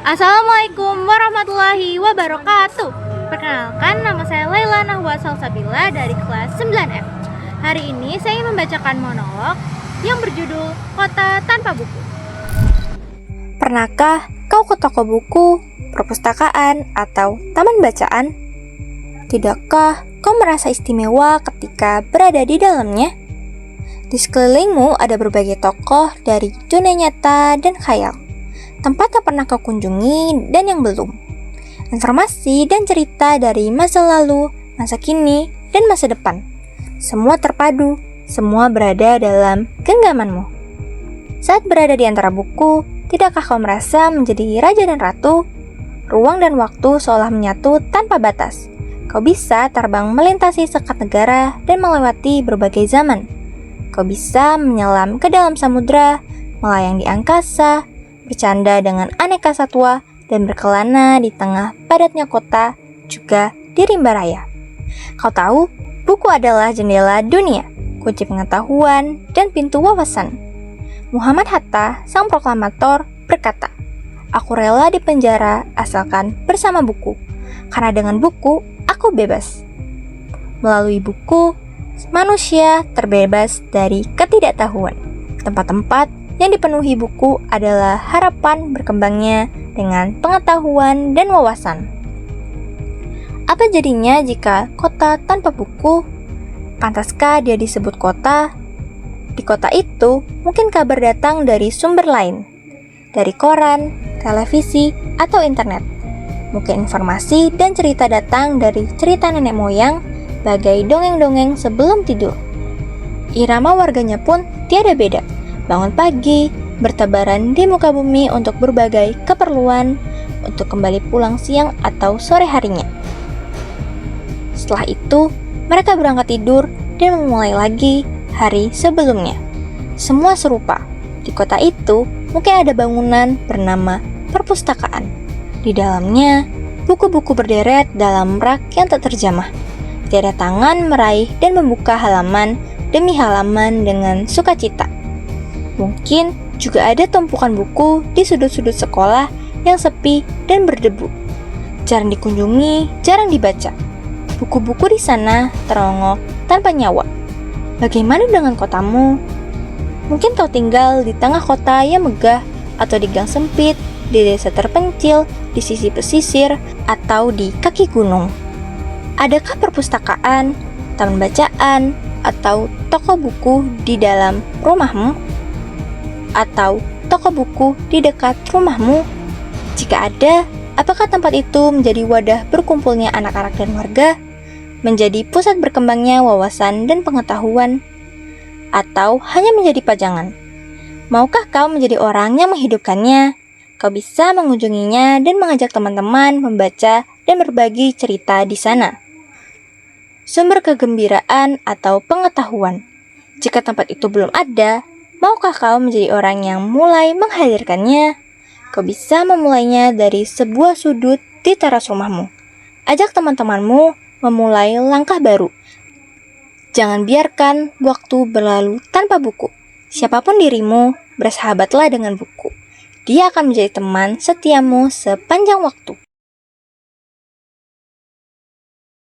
Assalamualaikum warahmatullahi wabarakatuh. Perkenalkan, nama saya Laila Nahwa Salsabila dari kelas 9F. Hari ini saya ingin membacakan monolog yang berjudul Kota Tanpa Buku. Pernahkah kau ke toko buku, perpustakaan, atau taman bacaan? Tidakkah kau merasa istimewa ketika berada di dalamnya? Di sekelilingmu ada berbagai tokoh dari dunia nyata dan khayal, tempat yang pernah kau kunjungi dan yang belum. Informasi dan cerita dari masa lalu, masa kini, dan masa depan. Semua terpadu, semua berada dalam genggamanmu. Saat berada di antara buku, tidakkah kau merasa menjadi raja dan ratu? Ruang dan waktu seolah menyatu tanpa batas. Kau bisa terbang melintasi sekat negara dan melewati berbagai zaman. Kau bisa menyelam ke dalam samudra, melayang di angkasa, bercanda dengan aneka satwa, dan berkelana di tengah padatnya kota, juga di rimba raya. Kau tahu, buku adalah jendela dunia, kunci pengetahuan, dan pintu wawasan. Muhammad Hatta, sang proklamator, berkata, "Aku rela dipenjara asalkan bersama buku, karena dengan buku, aku bebas." Melalui buku, manusia terbebas dari ketidaktahuan. Tempat-tempat yang dipenuhi buku adalah harapan berkembangnya dengan pengetahuan dan wawasan. Apa jadinya jika kota tanpa buku? Pantaskah dia disebut kota? Di kota itu, mungkin kabar datang dari sumber lain, dari koran, televisi, atau internet. Mungkin informasi dan cerita datang dari cerita nenek moyang, bagai dongeng-dongeng sebelum tidur. Irama warganya pun tiada beda. Bangun pagi, bertebaran di muka bumi untuk berbagai keperluan, untuk kembali pulang siang atau sore harinya. Setelah itu, mereka berangkat tidur dan memulai lagi hari sebelumnya. Semua serupa. Di kota itu, mungkin ada bangunan bernama perpustakaan. Di dalamnya, buku-buku berderet dalam rak yang tak terjamah. Tiada tangan meraih dan membuka halaman demi halaman dengan sukacita. Mungkin juga ada tumpukan buku di sudut-sudut sekolah yang sepi dan berdebu. Jarang dikunjungi, jarang dibaca. Buku-buku di sana terongok tanpa nyawa. Bagaimana dengan kotamu? Mungkin kau tinggal di tengah kota yang megah, atau di gang sempit, di desa terpencil, di sisi pesisir, atau di kaki gunung. Adakah perpustakaan, taman bacaan, atau toko buku di dalam rumahmu? Atau toko buku di dekat rumahmu? Jika ada, apakah tempat itu menjadi wadah berkumpulnya anak-anak dan warga? Menjadi pusat berkembangnya wawasan dan pengetahuan? Atau hanya menjadi pajangan? Maukah kau menjadi orang yang menghidupkannya? Kau bisa mengunjunginya dan mengajak teman-teman membaca dan berbagi cerita di sana. Sumber kegembiraan atau pengetahuan. Jika tempat itu belum ada, maukah kau menjadi orang yang mulai menghadirkannya? Kau bisa memulainya dari sebuah sudut di teras rumahmu. Ajak teman-temanmu memulai langkah baru. Jangan biarkan waktu berlalu tanpa buku. Siapapun dirimu, bersahabatlah dengan buku. Dia akan menjadi teman setiamu sepanjang waktu.